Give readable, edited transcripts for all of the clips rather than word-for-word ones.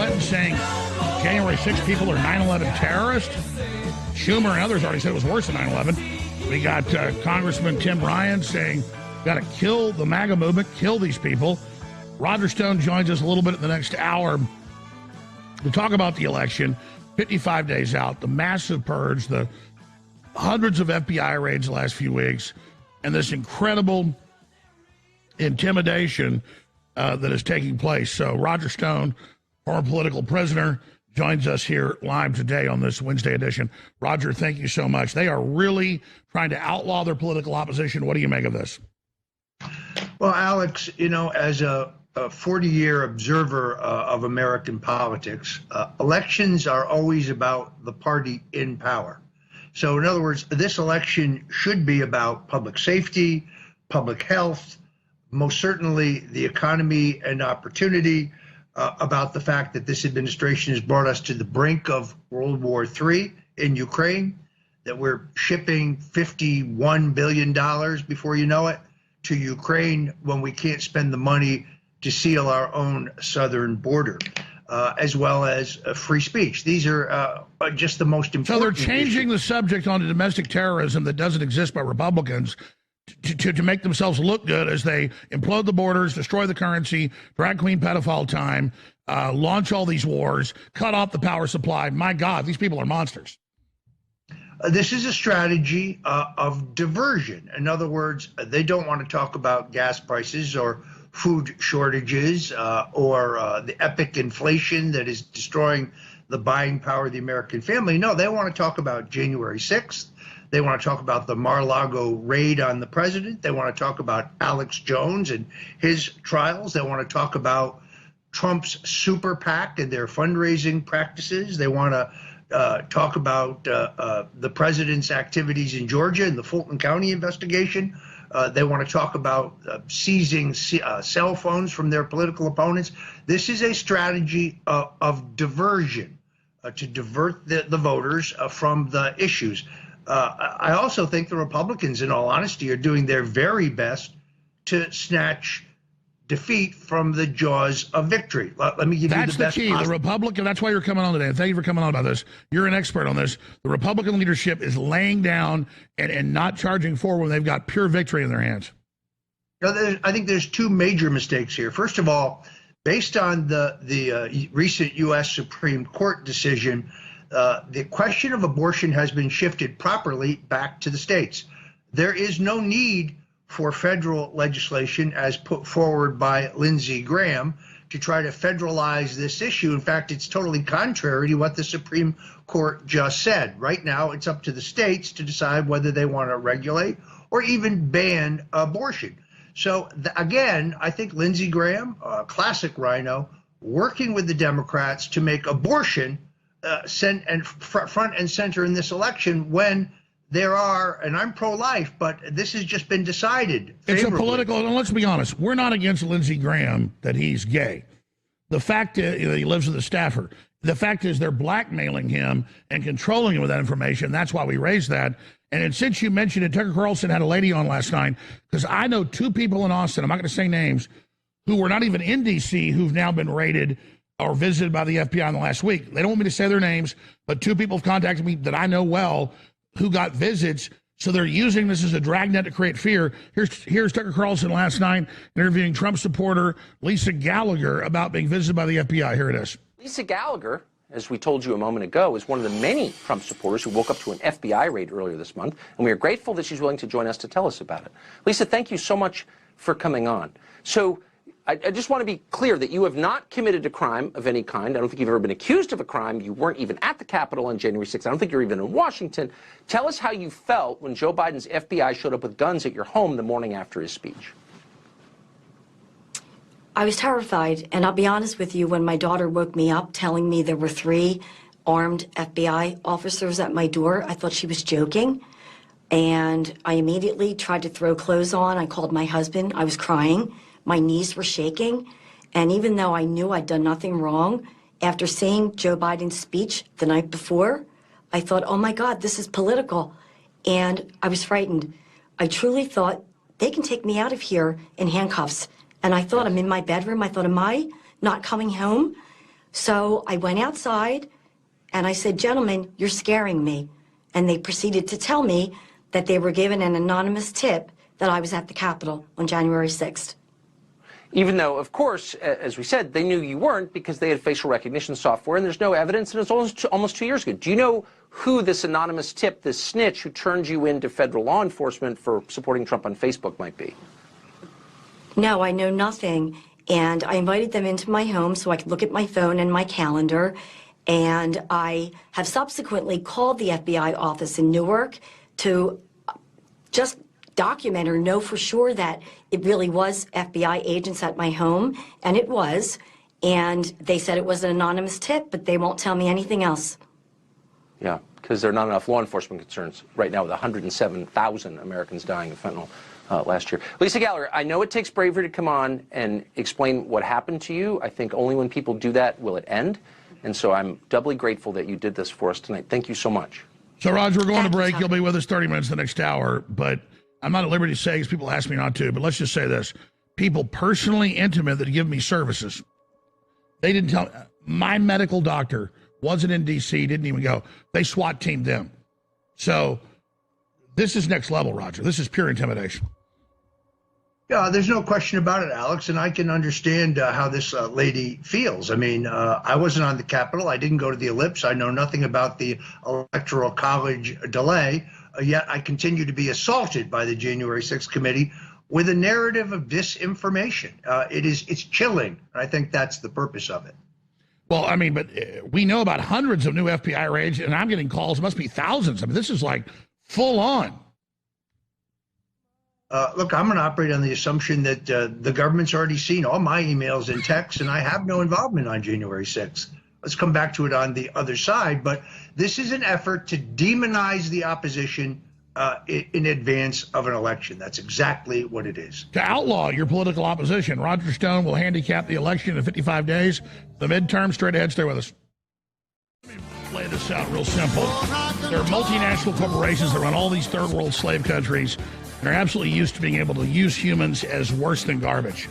Clinton saying January 6 people are 9/11 terrorists. Schumer and others already said it was worse than 9/11. We got Congressman Tim Ryan saying, got to kill the MAGA movement, kill these people. Roger Stone joins us a little bit in the next hour to talk about the election, 55 days out, the massive purge, the hundreds of FBI raids the last few weeks, and this incredible intimidation that is taking place. So Roger Stone, former political prisoner, joins us here live today on this Wednesday edition. Roger, thank you so much. They are really trying to outlaw their political opposition. What do you make of this? Well, Alex, you know, as a 40-year observer of American politics, elections are always about the party in power. So in other words, this election should be about public safety, public health, most certainly the economy and opportunity, about the fact that this administration has brought us to the brink of World War III in Ukraine, that we're shipping $51 billion before you know it to Ukraine when we can't spend the money to seal our own southern border, as well as free speech. These are just the most important. So they're changing the subject onto domestic terrorism that doesn't exist by Republicans to make themselves look good as they implode the borders, destroy the currency, drag queen pedophile time, launch all these wars, cut off the power supply. My God, these people are monsters. This is a strategy of diversion. In other words, they don't want to talk about gas prices or food shortages or the epic inflation that is destroying the buying power of the American family. No, they want to talk about January 6th. They want to talk about the Mar-a-Lago raid on the president. They want to talk about Alex Jones and his trials. They want to talk about Trump's super PAC and their fundraising practices. They want to talk about the president's activities in Georgia and the Fulton County investigation. They want to talk about seizing cell phones from their political opponents. This is a strategy of diversion to divert the voters from the issues. I also think the Republicans, in all honesty, are doing their very best to snatch defeat from the jaws of victory. Let me give you the best. That's the key. The Republican, that's why you're coming on today. Thank you for coming on about this. You're an expert on this. The Republican leadership is laying down and not charging forward when they've got pure victory in their hands. I think there's two major mistakes here. First of all, based on the recent U.S. Supreme Court decision, the question of abortion has been shifted properly back to the states. There is no need for federal legislation as put forward by Lindsey Graham to try to federalize this issue. In fact, it's totally contrary to what the Supreme Court just said. Right now, it's up to the states to decide whether they want to regulate or even ban abortion. So again, I think Lindsey Graham, classic rhino, working with the Democrats to make abortion front and center in this election when there are, and I'm pro-life, but this has just been decided favorably. It's a political, and let's be honest, we're not against Lindsey Graham that he's gay. The fact is, he lives with a staffer. The fact is they're blackmailing him and controlling him with that information. That's why we raised that. And since you mentioned it, Tucker Carlson had a lady on last night, because I know two people in Austin, I'm not going to say names, who were not even in D.C., who've now been raided or visited by the FBI in the last week. They don't want me to say their names, but two people have contacted me that I know well who got visits. So they're using this as a dragnet to create fear. Here's Tucker Carlson last night interviewing Trump supporter Lisa Gallagher about being visited by the FBI. Here it is. Lisa Gallagher, as we told you a moment ago, is one of the many Trump supporters who woke up to an FBI raid earlier this month, and we are grateful that she's willing to join us to tell us about it. Lisa, thank you so much for coming on. So I just want to be clear that you have not committed a crime of any kind. I don't think you've ever been accused of a crime. You weren't even at the Capitol on January 6th. I don't think you're even in Washington. Tell us how you felt when Joe Biden's FBI showed up with guns at your home the morning after his speech. I was terrified, and I'll be honest with you, when my daughter woke me up telling me there were 3 armed FBI officers at my door, I thought she was joking, and I immediately tried to throw clothes on. I called my husband. I was crying. My knees were shaking, and even though I knew I'd done nothing wrong, after seeing Joe Biden's speech the night before, I thought, oh my God, this is political, and I was frightened. I truly thought, they can take me out of here in handcuffs, and I thought, I'm in my bedroom. I thought, am I not coming home? So I went outside and I said, gentlemen, you're scaring me. And they proceeded to tell me that they were given an anonymous tip that I was at the Capitol on January 6th. Even though, of course, as we said, they knew you weren't because they had facial recognition software and there's no evidence, and it's almost 2 years ago. Do you know who this anonymous tip, this snitch who turned you into federal law enforcement for supporting Trump on Facebook might be? No, I know nothing. And I invited them into my home so I could look at my phone and my calendar. And I have subsequently called the FBI office in Newark to just document or know for sure that it really was FBI agents at my home. And it was. And they said it was an anonymous tip, but they won't tell me anything else. Yeah, because there are not enough law enforcement concerns right now with 107,000 Americans dying of fentanyl last year. Lisa Gallagher, I know it takes bravery to come on and explain what happened to you. I think only when people do that will it end. And so I'm doubly grateful that you did this for us tonight. Thank you so much. So, Roger, we're going to break. You'll be with us 30 minutes the next hour, but I'm not at liberty to say, because people ask me not to, but let's just say this. People personally intimate that give me services, they didn't tell, my medical doctor wasn't in D.C., didn't even go. They SWAT teamed them. So this is next level, Roger. This is pure intimidation. Yeah, there's no question about it, Alex, and I can understand how this lady feels. I mean, I wasn't on the Capitol. I didn't go to the Ellipse. I know nothing about the Electoral College delay, yet I continue to be assaulted by the January 6th committee with a narrative of disinformation. It's chilling, and I think that's the purpose of it. Well, I mean, but we know about hundreds of new FBI raids, and I'm getting calls. It must be thousands. I mean, this is like full on. Look, I'm going to operate on the assumption that the government's already seen all my emails and texts, and I have no involvement on January 6th. Let's come back to it on the other side. But this is an effort to demonize the opposition in advance of an election. That's exactly what it is. To outlaw your political opposition, Roger Stone will handicap the election in 55 days. The midterm, straight ahead, stay with us. Let me lay this out real simple. There are multinational corporations that run all these third world slave countries. They're absolutely used to being able to use humans as worse than garbage.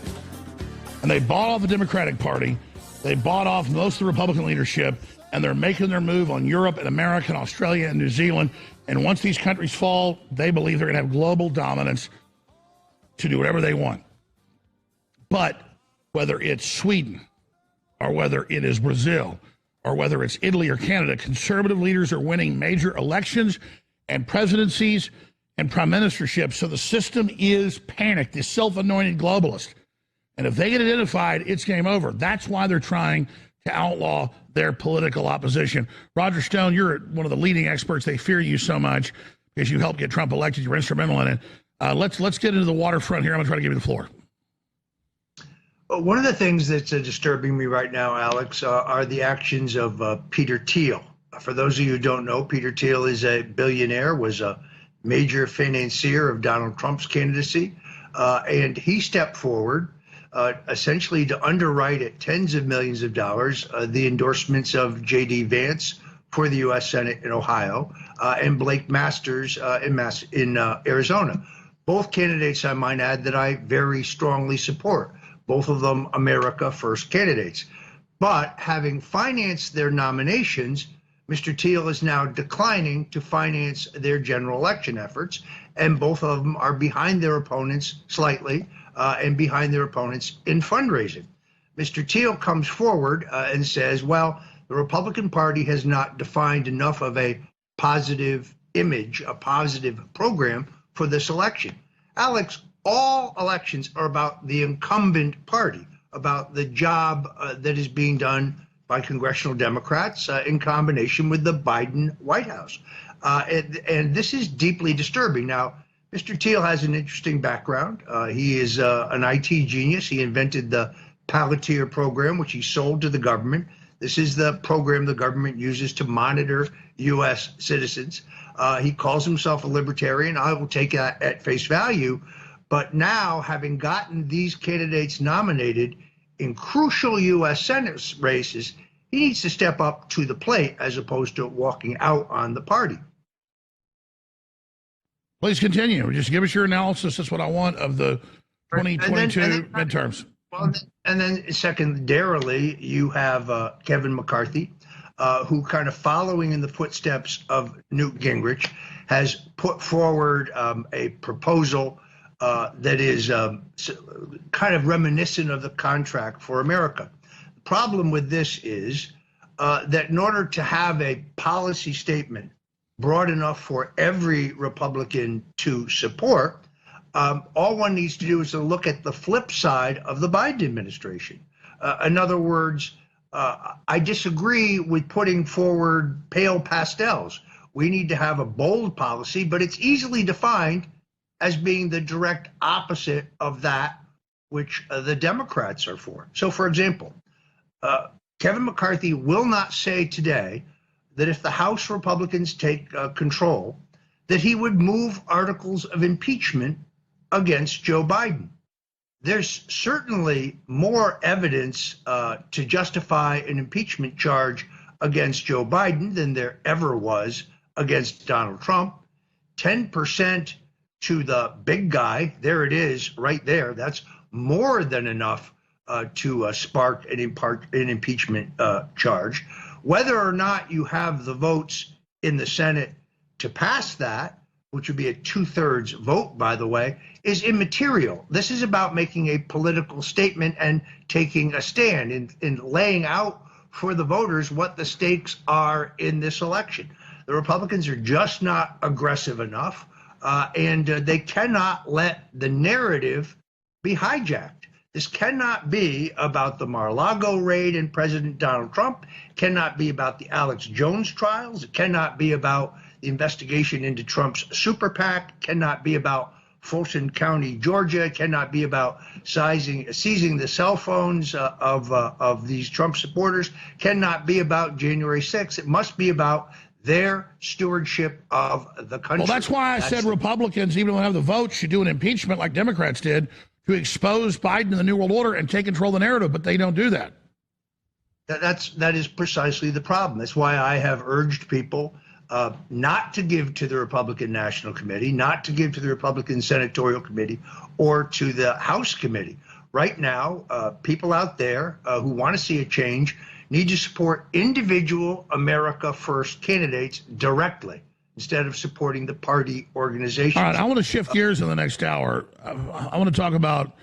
And they bought off the Democratic Party. They bought off most of the Republican leadership, and they're making their move on Europe and America and Australia and New Zealand. And once these countries fall, they believe they're going to have global dominance to do whatever they want. But whether it's Sweden or whether it is Brazil or whether it's Italy or Canada, conservative leaders are winning major elections and presidencies and prime ministerships. So the system is panicked, the self-anointed globalist. And if they get identified, it's game over. That's why they're trying to outlaw their political opposition. Roger Stone, you're one of the leading experts. They fear you so much because you helped get Trump elected. You were instrumental in it. Let's get into the waterfront here. I'm going to try to give you the floor. One of the things that's disturbing me right now, Alex, are the actions of Peter Thiel. For those of you who don't know, Peter Thiel is a billionaire, was a major financier of Donald Trump's candidacy, and he stepped forward essentially to underwrite at tens of millions of dollars the endorsements of J.D. Vance for the U.S. Senate in Ohio and Blake Masters in Arizona. Both candidates, I might add, that I very strongly support. Both of them America First candidates. But having financed their nominations, Mr. Thiel is now declining to finance their general election efforts, and both of them are behind their opponents slightly and behind their opponents in fundraising. Mr. Thiel comes forward and says, well, the Republican Party has not defined enough of a positive image, a positive program for this election. Alex, all elections are about the incumbent party, about the job that is being done by congressional Democrats in combination with the Biden White House. And this is deeply disturbing. Now, Mr. Thiel has an interesting background. He is an IT genius. He invented the Palantir program, which he sold to the government. This is the program the government uses to monitor U.S. citizens. He calls himself a libertarian. I will take that at face value. But now, having gotten these candidates nominated in crucial U.S. Senate races, he needs to step up to the plate as opposed to walking out on the party. Please continue. Just give us your analysis. That's what I want of the 2022 midterms. Well, and then secondarily, you have Kevin McCarthy, who kind of following in the footsteps of Newt Gingrich has put forward a proposal that is kind of reminiscent of the Contract for America. The problem with this is that in order to have a policy statement broad enough for every Republican to support, all one needs to do is to look at the flip side of the Biden administration. In other words, I disagree with putting forward pale pastels. We need to have a bold policy, but it's easily defined as being the direct opposite of that which the Democrats are for. So, for example, Kevin McCarthy will not say today that if the House Republicans take control, that he would move articles of impeachment against Joe Biden. There's certainly more evidence to justify an impeachment charge against Joe Biden than there ever was against Donald Trump. 10% to the big guy, there it is right there. That's more than enough to spark an impeachment charge. Whether or not you have the votes in the Senate to pass that, which would be a 2/3 vote, by the way, is immaterial. This is about making a political statement and taking a stand in laying out for the voters what the stakes are in this election. The Republicans are just not aggressive enough, and they cannot let the narrative be hijacked. This cannot be about the Mar-a-Lago raid and President Donald Trump. It cannot be about the Alex Jones trials. It cannot be about the investigation into Trump's super PAC. It cannot be about Fulton County, Georgia. It cannot be about seizing the cell phones of these Trump supporters. It cannot be about January 6th. It must be about their stewardship of the country. Well, that's why I said Republicans, even though they have the votes, should do an impeachment like Democrats did to expose Biden and the New World Order and take control of the narrative, but they don't do that. That is precisely the problem. That's why I have urged people not to give to the Republican National Committee, not to give to the Republican Senatorial Committee, or to the House Committee. Right now, people out there who want to see a change need to support individual America First candidates directly instead of supporting the party organizations. All right, I want to shift gears in the next hour. I want to talk about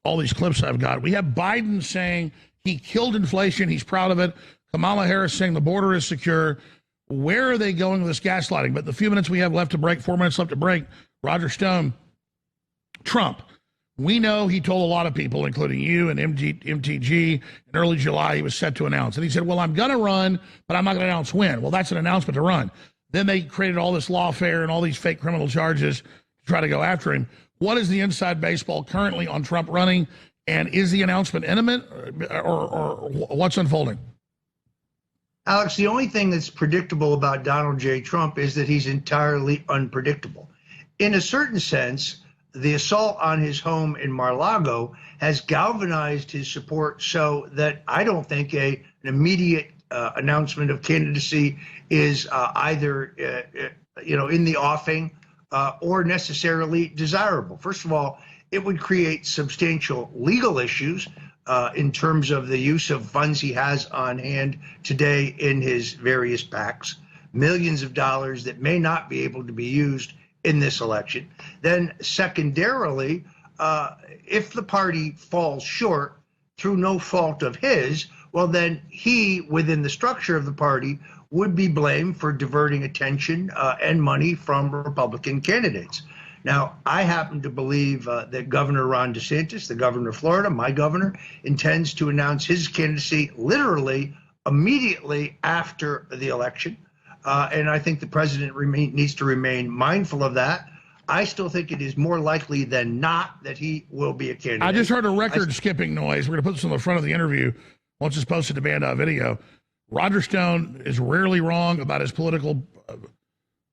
all these clips I've got. We have Biden saying he killed inflation. He's proud of it. Kamala Harris saying the border is secure. Where are they going with this gaslighting? But the few minutes we have left to break, 4 minutes left to break, Roger Stone, Trump. We know he told a lot of people, including you and MTG, in early July he was set to announce. And he said, well, I'm going to run, but I'm not going to announce when. Well, that's an announcement to run. Then they created all this lawfare and all these fake criminal charges to try to go after him. What is the inside baseball currently on Trump running? And is the announcement imminent or what's unfolding? Alex, the only thing that's predictable about Donald J. Trump is that he's entirely unpredictable. In a certain sense, the assault on his home in Mar-a-Lago has galvanized his support so that I don't think an immediate announcement of candidacy is either in the offing or necessarily desirable. First of all, it would create substantial legal issues in terms of the use of funds he has on hand today in his various PACs, millions of dollars that may not be able to be used in this election. Then secondarily, if the party falls short through no fault of his, well, then he, within the structure of the party, would be blamed for diverting attention and money from Republican candidates. Now, I happen to believe that Governor Ron DeSantis, the governor of Florida, my governor, intends to announce his candidacy literally immediately after the election. And I think the president needs to remain mindful of that. I still think it is more likely than not that he will be a candidate. I just heard a record skipping noise. We're going to put this on the front of the interview once it's posted to Band.video. Roger Stone is rarely wrong about his political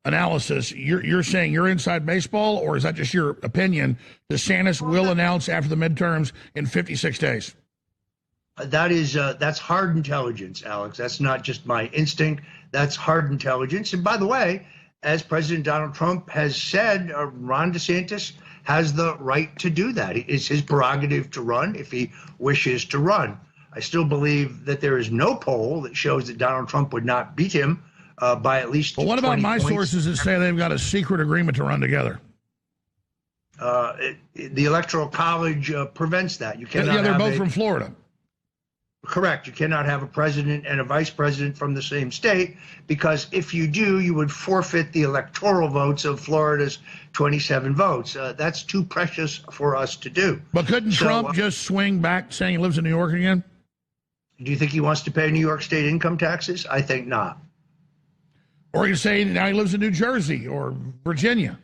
analysis. You're saying you're inside baseball, or is that just your opinion? DeSantis will announce after the midterms in 56 days. That's hard intelligence, Alex. That's not just my instinct. That's hard intelligence. And by the way, as President Donald Trump has said, Ron DeSantis has the right to do that. It's his prerogative to run if he wishes to run. I still believe that there is no poll that shows that Donald Trump would not beat him by at least. Well, what about 20 my points. sources that say they've got a secret agreement to run together? The Electoral College prevents that. You cannot. Yeah, they're have both from Florida. Correct. You cannot have a president and a vice president from the same state, because if you do, you would forfeit the electoral votes of Florida's 27 votes. That's too precious for us to do. But couldn't So, Trump just swing back saying he lives in New York again? Do you think he wants to pay New York State income taxes? I think not. Or you say now he lives in New Jersey or Virginia?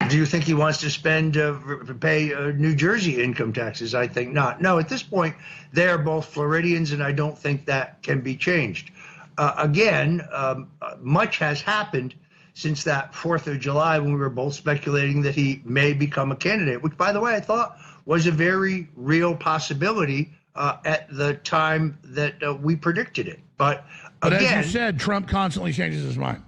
Do you think he wants to pay New Jersey income taxes? I think not. No, at this point, they are both Floridians, and I don't think that can be changed. Again, much has happened since that 4th of July when we were both speculating that he may become a candidate, which, by the way, I thought was a very real possibility at the time that we predicted it. But again, as you said, Trump constantly changes his mind.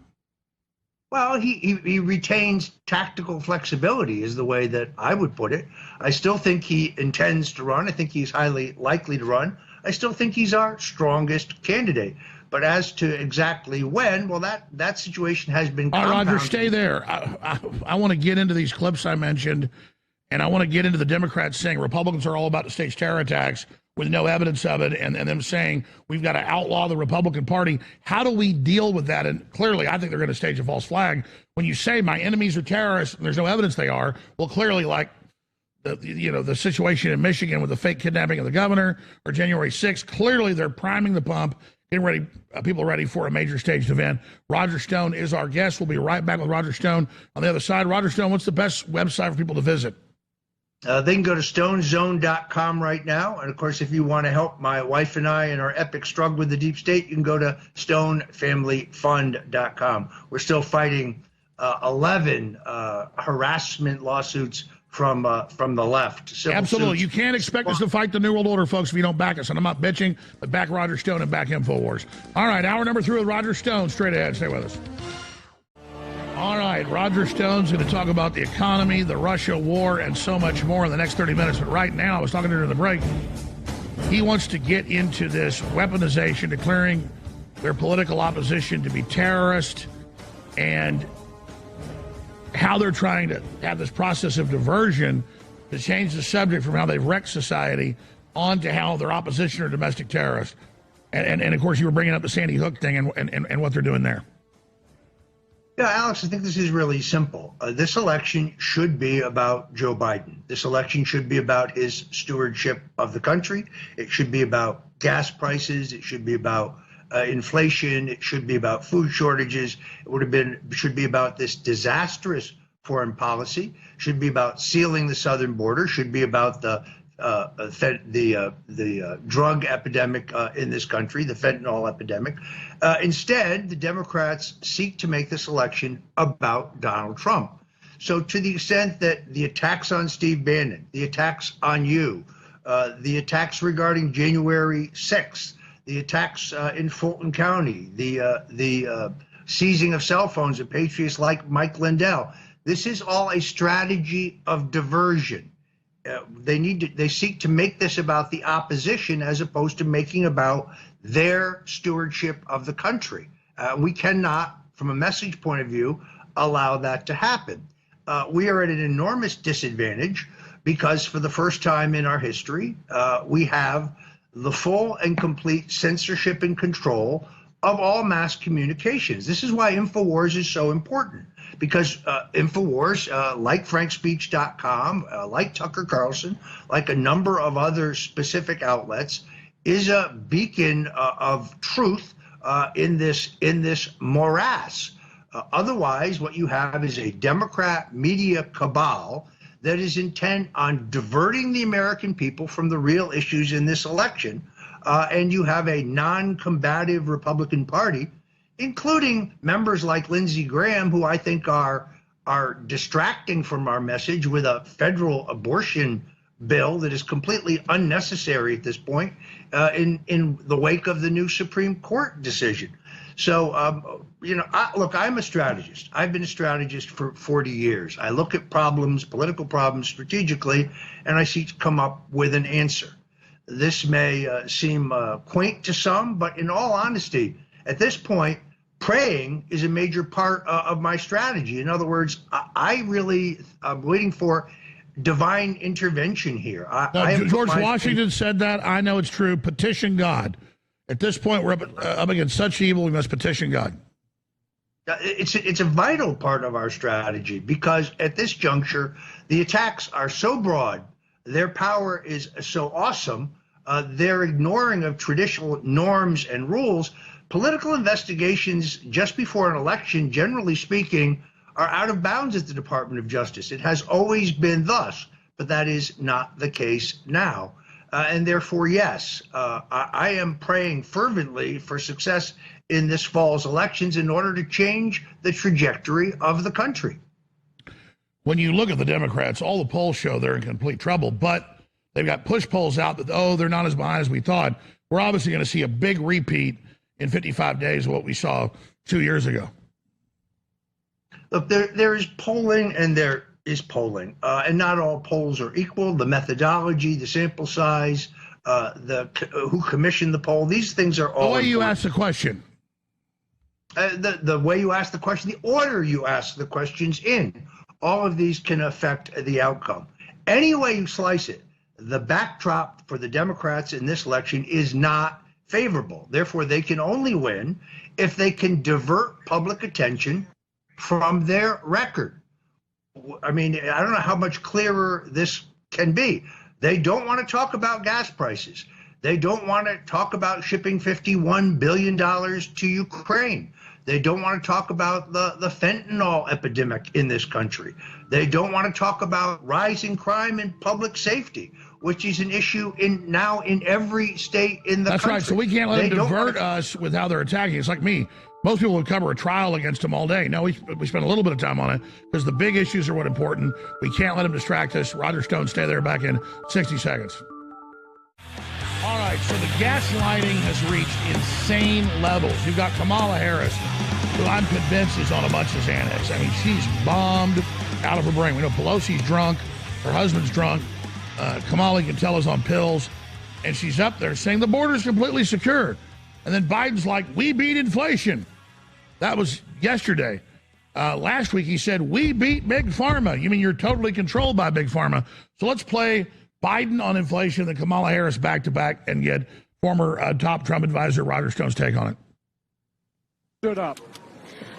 well, he retains tactical flexibility is the way that I would put it. I still think he intends to run. I think he's highly likely to run. I still think he's our strongest candidate. But as to exactly when, well, that situation has been compounded. Roger, stay there. I want to get into these clips I mentioned, and I want to get into the Democrats saying Republicans are all about to stage terror attacks with no evidence of it, and them saying we've got to outlaw the Republican Party. How do we deal with that? And clearly, I think they're going to stage a false flag. When you say my enemies are terrorists, and there's no evidence they are, well, clearly, like the situation in Michigan with the fake kidnapping of the governor, or January 6th, clearly they're priming the pump, getting ready, people ready for a major staged event. Roger Stone is our guest. We'll be right back with Roger Stone on the other side. Roger Stone, what's the best website for people to visit? They can go to stonezone.com right now. And of course, if you want to help my wife and I in our epic struggle with the deep state, you can go to stonefamilyfund.com. We're still fighting 11 harassment lawsuits from the left. Absolutely. You can't expect us to fight the New World Order, folks, if you don't back us. And I'm not bitching, but back Roger Stone and back InfoWars. All right, hour number 3 with Roger Stone. Straight ahead. Stay with us. All right, Roger Stone's going to talk about the economy, the Russia war, and so much more in the next 30 minutes. But right now, I was talking to her in the break, he wants to get into this weaponization, declaring their political opposition to be terrorist, and how they're trying to have this process of diversion to change the subject from how they've wrecked society onto how their opposition are domestic terrorists. And of course, you were bringing up the Sandy Hook thing and what they're doing there. Yeah, Alex, I think this is really simple. This election should be about Joe Biden. This election should be about his stewardship of the country. It should be about gas prices. It should be about inflation. It should be about food shortages. Should be about this disastrous foreign policy. Should be about sealing the southern border. Should be about the drug epidemic in this country, the fentanyl epidemic. Instead, the Democrats seek to make this election about Donald Trump. So to the extent that the attacks on Steve Bannon, the attacks on you, the attacks regarding January 6th, the attacks in Fulton County, the seizing of cell phones of patriots like Mike Lindell, this is all a strategy of diversion. They seek to make this about the opposition as opposed to making about their stewardship of the country. We cannot, from a message point of view, allow that to happen. We are at an enormous disadvantage because for the first time in our history, we have the full and complete censorship and control of all mass communications. This is why InfoWars is so important, because InfoWars, like FrankSpeech.com, like Tucker Carlson, like a number of other specific outlets, is a beacon of truth in this morass. Otherwise, what you have is a Democrat media cabal that is intent on diverting the American people from the real issues in this election. And you have a non-combative Republican Party, including members like Lindsey Graham, who I think are distracting from our message with a federal abortion bill that is completely unnecessary at this point in the wake of the new Supreme Court decision. So, look, I'm a strategist. I've been a strategist for 40 years. I look at problems, political problems, strategically, and I seek to come up with an answer. This may seem quaint to some, but in all honesty, at this point, praying is a major part of my strategy. In other words, I'm waiting for divine intervention here. George Washington said that. I know it's true. Petition God. At this point, we're up against such evil, we must petition God. It's a vital part of our strategy because at this juncture, the attacks are so broad, their power is so awesome, their ignoring of traditional norms and rules. Political investigations just before an election, generally speaking, are out of bounds at the Department of Justice. It has always been thus, but that is not the case now. And therefore, yes, I am praying fervently for success in this fall's elections in order to change the trajectory of the country. When you look at the Democrats, all the polls show they're in complete trouble, but they've got push polls out that, they're not as behind as we thought. We're obviously going to see a big repeat in 55 days of what we saw 2 years ago. Look, there is polling and there is polling, and not all polls are equal. The methodology, the sample size, who commissioned the poll, these things are all. The way you ask the question. The way you ask the question, the order you ask the questions in, all of these can affect the outcome. Any way you slice it, the backdrop for the Democrats in this election is not favorable. Therefore, they can only win if they can divert public attention from their record. I mean, I don't know how much clearer this can be. They don't want to talk about gas prices. They don't want to talk about shipping $51 billion to Ukraine. They don't want to talk about the fentanyl epidemic in this country. They don't want to talk about rising crime and public safety, which is an issue now in every state in the country. That's right. So we can't let them divert us with how they're attacking. It's like me. Most people would cover a trial against him all day. No, we spend a little bit of time on it because the big issues are what important. We can't let him distract us. Roger Stone, stay there, back in 60 seconds. All right, so the gaslighting has reached insane levels. You've got Kamala Harris, who I'm convinced is on a bunch of Xanax. I mean, she's bombed out of her brain. We know Pelosi's drunk. Her husband's drunk. Kamala, you can tell, is on pills. And she's up there saying the border's completely secure. And then Biden's like, we beat inflation. That was yesterday. Last week he said, we beat Big Pharma. You mean you're totally controlled by Big Pharma. So let's play Biden on inflation and Kamala Harris back-to-back and get former top Trump advisor Roger Stone's take on it. Stood up.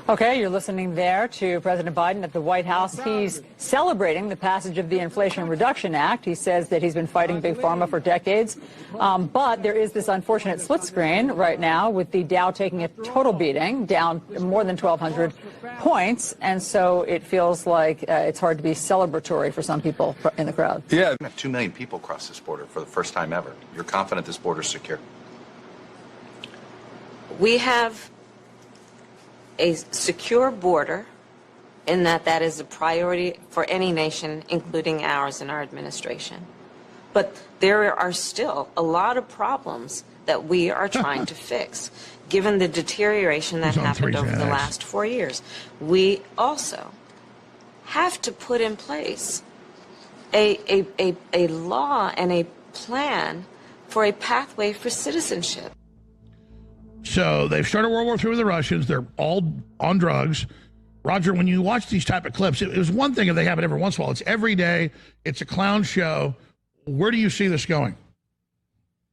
Okay, you're listening there to President Biden at the White House. He's celebrating the passage of the Inflation Reduction Act. He says that he's been fighting Big Pharma for decades. But there is this unfortunate split screen right now with the Dow taking a total beating, down more than 1,200 points. And so it feels like it's hard to be celebratory for some people in the crowd. Yeah. 2 million people cross this border for the first time ever. You're confident this border's secure? We have a secure border in that is a priority for any nation, including ours and our administration. But there are still a lot of problems that we are trying to fix, given the deterioration that happened over the last 4 years. We also have to put in place a law and a plan for a pathway for citizenship. So they've started World War III with the Russians. They're all on drugs. Roger, when you watch these type of clips, it was one thing if they have it every once in a while. It's every day. It's a clown show. Where do you see this going?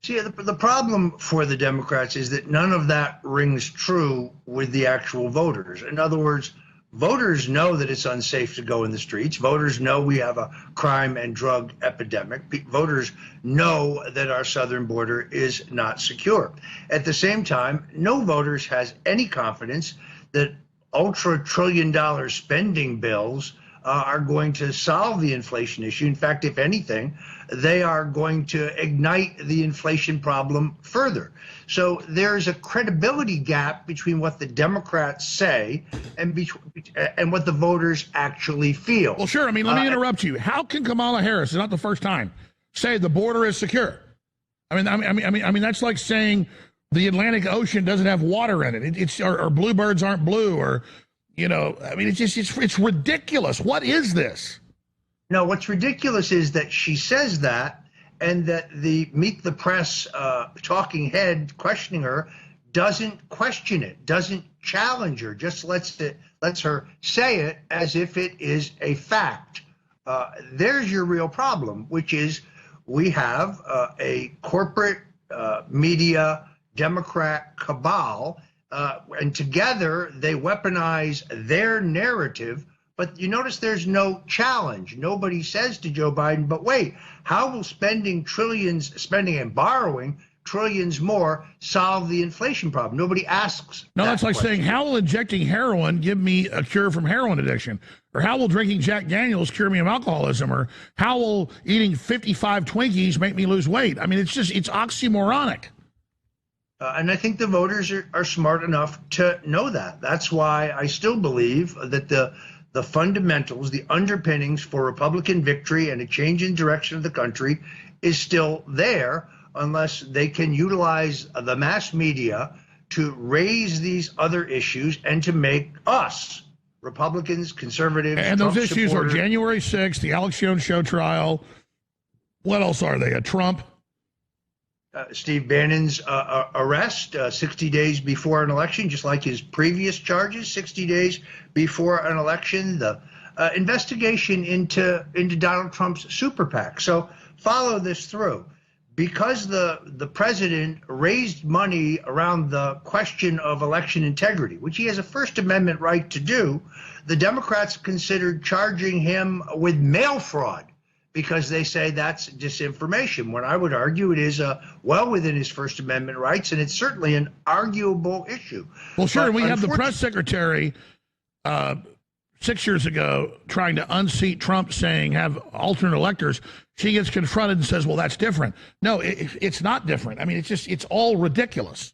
See, the problem for the Democrats is that none of that rings true with the actual voters. In other words, voters know that it's unsafe to go in the streets. Voters know we have a crime and drug epidemic. Voters know that our southern border is not secure. At the same time, no voters has any confidence that ultra-trillion-dollar spending bills are going to solve the inflation issue. In fact, if anything, they are going to ignite the inflation problem further. So there's a credibility gap between what the Democrats say and what the voters actually feel. Well, sure. I mean, let me interrupt you. How can Kamala Harris, it's not the first time, say the border is secure? I mean, that's like saying the Atlantic Ocean doesn't have water in it. Or bluebirds aren't blue, or, you know, I mean, it's ridiculous. What is this? No, what's ridiculous is that she says that, and that the Meet the Press talking head questioning her doesn't question it, doesn't challenge her, just lets her say it as if it is a fact. There's your real problem, which is we have a corporate media Democrat cabal, and together they weaponize their narrative. But you notice there's no challenge. Nobody says to Joe Biden, but wait, how will spending and borrowing trillions more solve the inflation problem? Nobody asks. No, that's like question. saying, how will injecting heroin give me a cure from heroin addiction? Or how will drinking Jack Daniels cure me of alcoholism? Or how will eating 55 Twinkies make me lose weight? I mean, it's oxymoronic. And I think the voters are smart enough to know that. That's why I still believe that the fundamentals, the underpinnings for Republican victory and a change in direction of the country is still there, unless they can utilize the mass media to raise these other issues and to make us, Republicans, conservatives, and those Trump issues supporters, are January 6th, the Alex Jones show trial. What else are they? A Trump? Steve Bannon's arrest 60 days before an election, just like his previous charges 60 days before an election, the investigation into Donald Trump's super PAC. So follow this through. Because the president raised money around the question of election integrity, which he has a First Amendment right to do, the Democrats considered charging him with mail fraud, because they say that's disinformation, when I would argue it is well within his First Amendment rights, and it's certainly an arguable issue. Well, sure, But we have the press secretary 6 years ago trying to unseat Trump, saying have alternate electors. She gets confronted and says, well, that's different. No, it's not different. I mean, it's all ridiculous.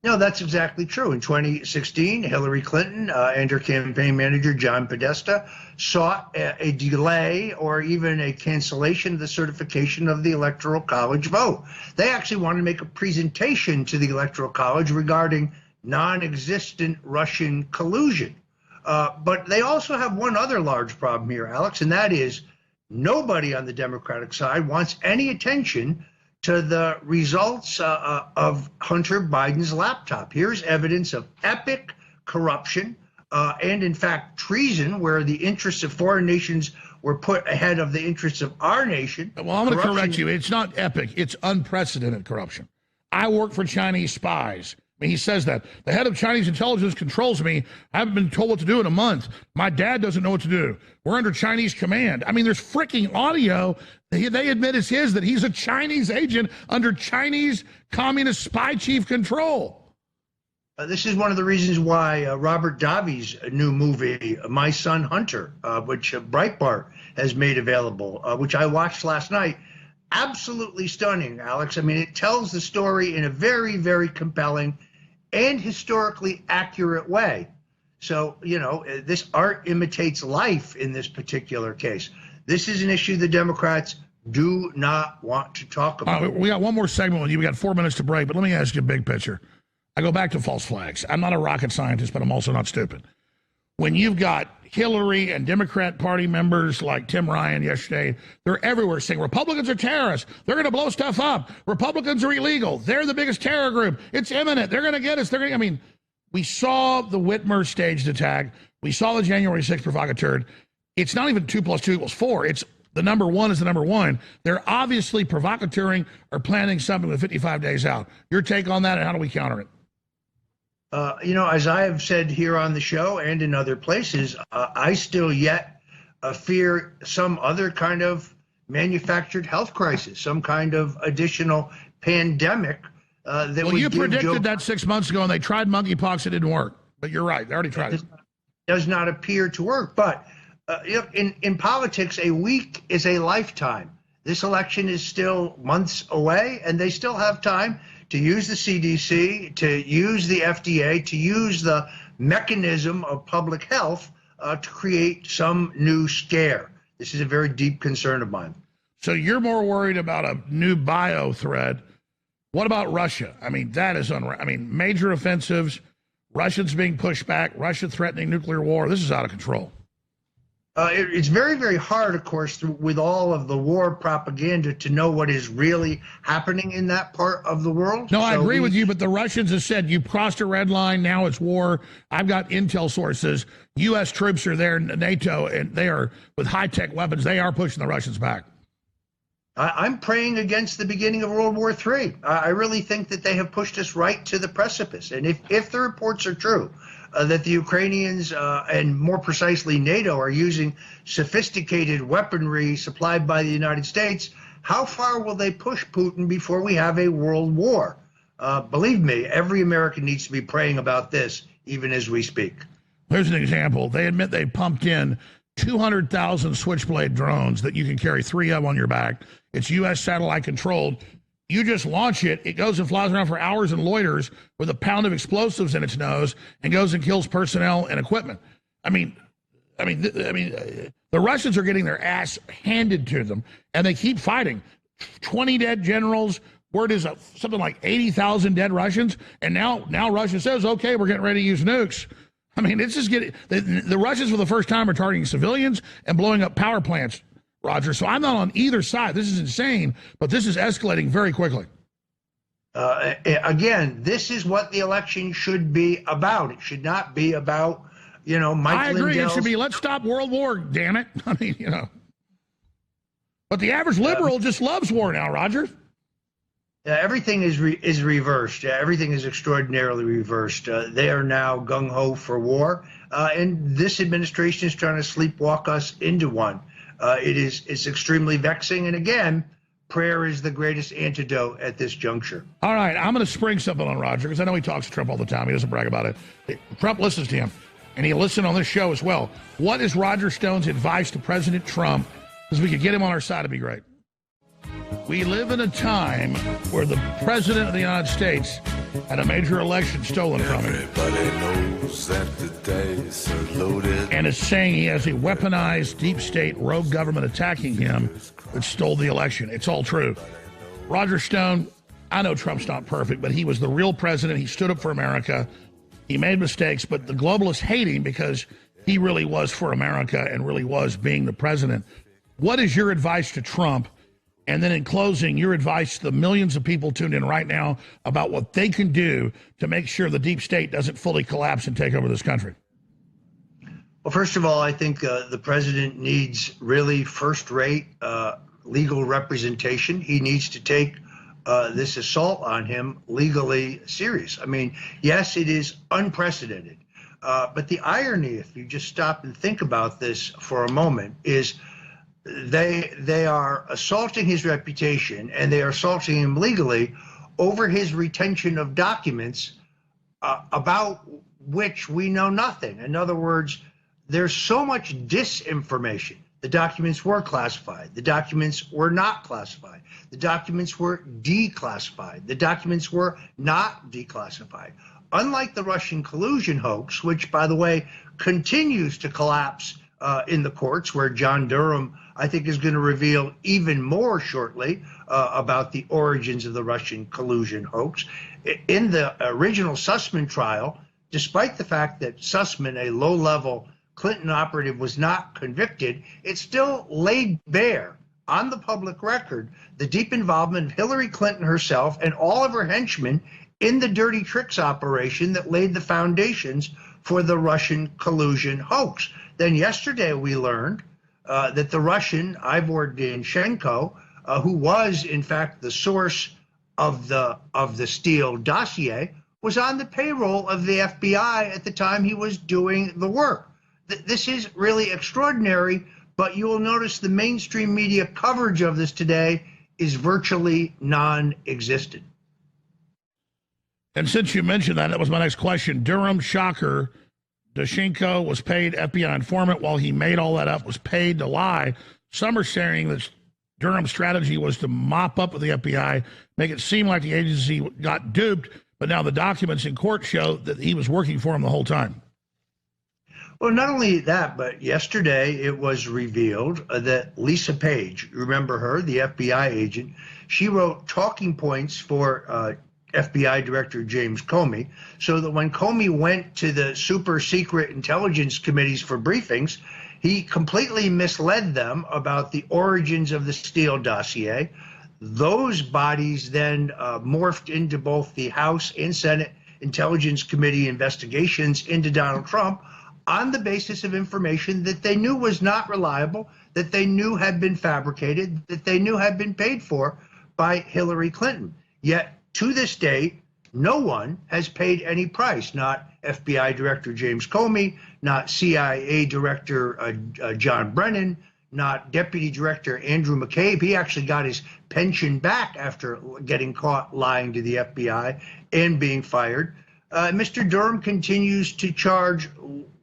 No, that's exactly true. In 2016, Hillary Clinton and her campaign manager, John Podesta, sought a delay or even a cancellation of the certification of the Electoral College vote. They actually wanted to make a presentation to the Electoral College regarding non-existent Russian collusion. But they also have one other large problem here, Alex, and that is nobody on the Democratic side wants any attention to the results of Hunter Biden's laptop. Here's evidence of epic corruption and, in fact, treason, where the interests of foreign nations were put ahead of the interests of our nation. Well, I'm going to correct you. It's not epic. It's unprecedented corruption. I work for Chinese spies. I mean, he says that. The head of Chinese intelligence controls me. I haven't been told what to do in a month. My dad doesn't know what to do. We're under Chinese command. I mean, there's freaking audio. They admit it's his, that he's a Chinese agent under Chinese communist spy chief control. This is one of the reasons why Robert Davi's new movie, My Son Hunter, which Breitbart has made available, which I watched last night, absolutely stunning, Alex. I mean, it tells the story in a very, very compelling and historically accurate way. So, you know, this art imitates life in this particular case. This is an issue the Democrats do not want to talk about. We got one more segment with you. We got 4 minutes to break, but let me ask you a big picture. I go back to false flags. I'm not a rocket scientist, but I'm also not stupid. When you've got Hillary and Democrat Party members like Tim Ryan yesterday, they're everywhere saying Republicans are terrorists. They're going to blow stuff up. Republicans are illegal. They're the biggest terror group. It's imminent. They're going to get us. I mean, we saw the Whitmer staged attack. We saw the January 6th provocateur. It's not even 2 + 2 = 4. It's the number one is the number one. They're obviously provocateuring or planning something with 55 days out. Your take on that, and how do we counter it? You know, as I have said here on the show and in other places, I still yet fear some other kind of manufactured health crisis, some kind of additional pandemic that would you give predicted that 6 months ago, and they tried monkeypox. It didn't work. But you're right. They already tried it. Does not appear to work. But you know, in politics, a week is a lifetime. This election is still months away, and they still have time to use the CDC, to use the FDA, to use the mechanism of public health to create some new scare. This is a very deep concern of mine. So you're more worried about a new bio threat What about Russia? I mean, that is major offensives, Russians being pushed back, Russia threatening nuclear war. This is out of control. It's very, very hard, of course, with all of the war propaganda to know what is really happening in that part of the world. No, I agree with you, but the Russians have said, you crossed a red line, now it's war. I've got intel sources. U.S. troops are there, NATO, and they are, with high-tech weapons, they are pushing the Russians back. I'm praying against the beginning of World War III. I really think that they have pushed us right to the precipice. And if the reports are true, that the Ukrainians, and more precisely NATO, are using sophisticated weaponry supplied by the United States, how far will they push Putin before we have a world war? Believe me, every American needs to be praying about this, even as we speak. Here's an example. They admit they pumped in 200,000 Switchblade drones that you can carry 3 of on your back. It's U.S. satellite controlled. You just launch it, it goes and flies around for hours and loiters with a pound of explosives in its nose and goes and kills personnel and equipment. The Russians are getting their ass handed to them, and they keep fighting. 20 dead generals. Word is something like 80,000 dead Russians, and now Russia says, okay, we're getting ready to use nukes. I mean, it's just getting the Russians for the first time are targeting civilians and blowing up power plants, Roger. So I'm not on either side. This is insane, but this is escalating very quickly. Again, this is what the election should be about. It should not be about, Mike I agree. Lindell's... It should be, let's stop world war, damn it. I mean, But the average liberal just loves war now, Roger. Everything is reversed. Everything is extraordinarily reversed. They are now gung-ho for war, and this administration is trying to sleepwalk us into one. It's extremely vexing, and again, prayer is the greatest antidote at this juncture. All right, I'm going to spring something on Roger, because I know he talks to Trump all the time. He doesn't brag about it. Trump listens to him, and he'll listen on this show as well. What is Roger Stone's advice to President Trump? Because we could get him on our side, it'd be great. We live in a time where the President of the United States had a major election stolen from him. Everybody knows that the dice are loaded. And is saying he has a weaponized deep state rogue government attacking him that stole the election. It's all true. Roger Stone, I know Trump's not perfect, but he was the real president. He stood up for America. He made mistakes, but the globalists hate him because he really was for America and really was being the president. What is your advice to Trump? And then in closing, your advice to the millions of people tuned in right now about what they can do to make sure the deep state doesn't fully collapse and take over this country. Well, first of all, I think the president needs really first-rate legal representation. He needs to take this assault on him legally serious. I mean, yes, it is unprecedented. But the irony, if you just stop and think about this for a moment, is they are assaulting his reputation, and they are assaulting him legally over his retention of documents about which we know nothing. In other words, there's so much disinformation. The documents were classified. The documents were not classified. The documents were declassified. The documents were not declassified. Unlike the Russian collusion hoax, which, by the way, continues to collapse in the courts, where John Durham, I think, is going to reveal even more shortly about the origins of the Russian collusion hoax. In the original Sussman trial, despite the fact that Sussman, a low-level Clinton operative, was not convicted, it still laid bare on the public record the deep involvement of Hillary Clinton herself and all of her henchmen in the dirty tricks operation that laid the foundations for the Russian collusion hoax. Then yesterday we learned that the Russian Ivor Danchenko, who was in fact the source of the Steele dossier, was on the payroll of the FBI at the time he was doing the work. This is really extraordinary, but you will notice the mainstream media coverage of this today is virtually non-existent. And since you mentioned that, that was my next question. Durham, shocker. Danchenko was paid FBI informant while he made all that up, was paid to lie. Some are saying that Durham's strategy was to mop up with the FBI, make it seem like the agency got duped, but now the documents in court show that he was working for him the whole time. Well, not only that, but yesterday it was revealed that Lisa Page, remember her, the FBI agent, she wrote talking points for FBI Director James Comey, so that when Comey went to the super secret intelligence committees for briefings, he completely misled them about the origins of the Steele dossier. Those bodies then morphed into both the House and Senate Intelligence Committee investigations into Donald Trump on the basis of information that they knew was not reliable, that they knew had been fabricated, that they knew had been paid for by Hillary Clinton. Yet, to this day, no one has paid any price, not FBI Director James Comey, not CIA Director John Brennan, not Deputy Director Andrew McCabe. He actually got his pension back after getting caught lying to the FBI and being fired. Mr. Durham continues to charge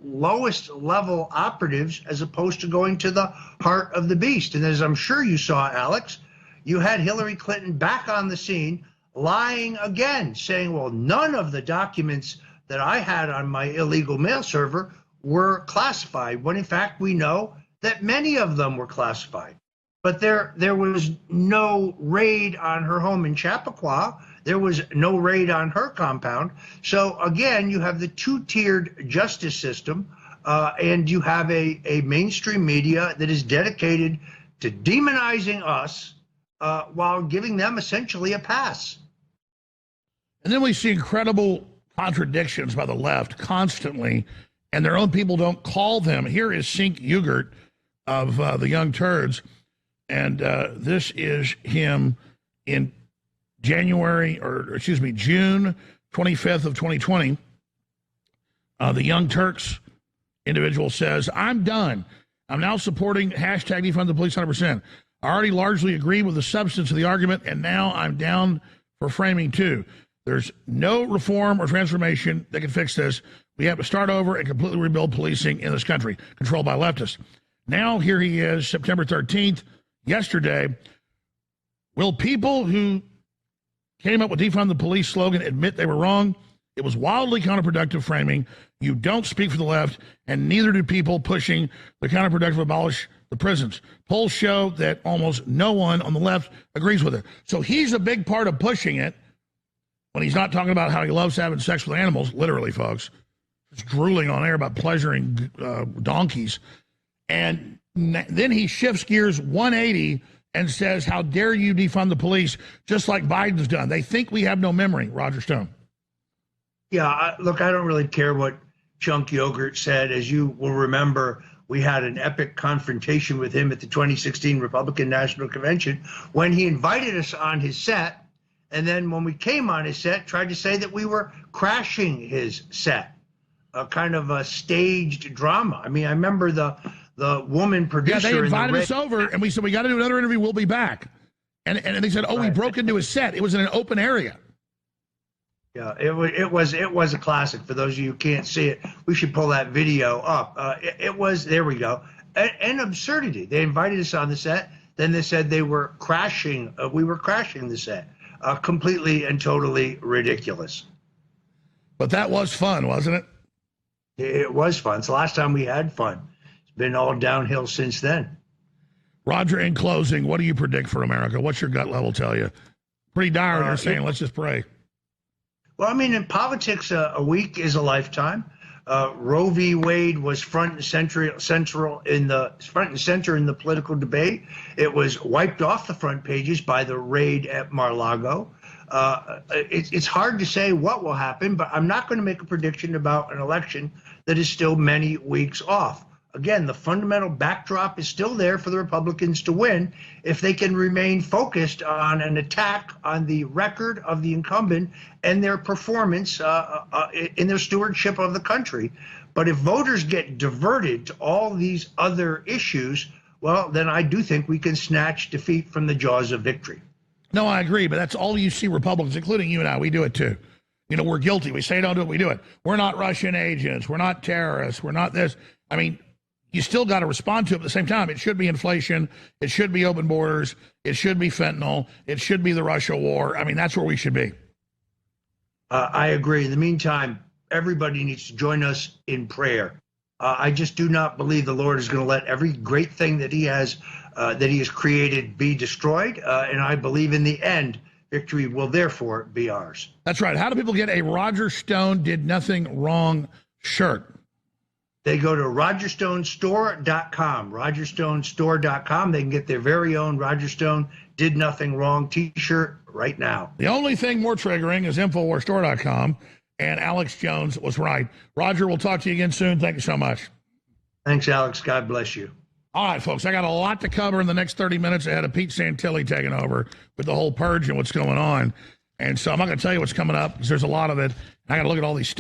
lowest level operatives as opposed to going to the heart of the beast. And as I'm sure you saw, Alex, you had Hillary Clinton back on the scene lying again, saying, well, none of the documents that I had on my illegal mail server were classified, when in fact we know that many of them were classified. But there was no raid on her home in Chappaqua. There was no raid on her compound. So again, you have the two-tiered justice system, and you have a mainstream media that is dedicated to demonizing us while giving them essentially a pass. And then we see incredible contradictions by the left constantly, and their own people don't call them. Here is Cenk Uygur of the Young Turds, and this is him in June 25th of 2020. The Young Turks individual says, I'm done. I'm now supporting hashtag defund the police 100%. I already largely agree with the substance of the argument, and now I'm down for framing too. There's no reform or transformation that can fix this. We have to start over and completely rebuild policing in this country, controlled by leftists. Now here he is, September 13th, yesterday. Will people who came up with defund the police slogan admit they were wrong? It was wildly counterproductive framing. You don't speak for the left, and neither do people pushing the counterproductive abolish the prisons. Polls show that almost no one on the left agrees with it. So he's a big part of pushing it when he's not talking about how he loves having sex with animals, literally, folks. Just drooling on air about pleasuring donkeys. And then he shifts gears 180 and says, how dare you defund the police, just like Biden's done. They think we have no memory, Roger Stone. Yeah, look, I don't really care what Cenk Uygur said. As you will remember, we had an epic confrontation with him at the 2016 Republican National Convention when he invited us on his set. And then when we came on his set, tried to say that we were crashing his set, a kind of a staged drama. I mean, I remember the woman producer. Yeah, they invited us over, and we said, we got to do another interview. We'll be back. And they said, oh, right. We broke into his set. It was in an open area. Yeah, it was a classic. For those of you who can't see it, we should pull that video up. It was, there we go, an absurdity. They invited us on the set. Then they said they were crashing. We were crashing the set. Completely and totally ridiculous. But that was fun, wasn't it? It was fun. It's the last time we had fun. It's been all downhill since then. Roger, in closing, what do you predict for America? What's your gut level tell you? Pretty dire, you're saying, let's just pray. Well, I mean, in politics, a week is a lifetime. Roe v. Wade was front and center in the political debate. It was wiped off the front pages by the raid at Mar-a-Lago. It's hard to say what will happen, but I'm not going to make a prediction about an election that is still many weeks off. Again, the fundamental backdrop is still there for the Republicans to win if they can remain focused on an attack on the record of the incumbent and their performance in their stewardship of the country. But if voters get diverted to all these other issues, well, then I do think we can snatch defeat from the jaws of victory. No, I agree, but that's all you see Republicans, including you and I. We do it too. You know, we're guilty. We say don't do it, we do it. We're not Russian agents. We're not terrorists. We're not this. I mean, you still got to respond to it at the same time. It should be inflation. It should be open borders. It should be fentanyl. It should be the Russia war. I mean, that's where we should be. I agree. In the meantime, everybody needs to join us in prayer. I just do not believe the Lord is going to let every great thing that He has created be destroyed. And I believe in the end, victory will therefore be ours. That's right. How do people get a Roger Stone did nothing wrong shirt? They go to rogerstonestore.com, rogerstonestore.com. They can get their very own Roger Stone Did Nothing Wrong t-shirt right now. The only thing more triggering is InfoWarsStore.com, and Alex Jones was right. Roger, we'll talk to you again soon. Thank you so much. Thanks, Alex. God bless you. All right, folks, I got a lot to cover in the next 30 minutes ahead of Pete Santilli taking over with the whole purge and what's going on. And so I'm not going to tell you what's coming up because there's a lot of it. I got to look at all these stats.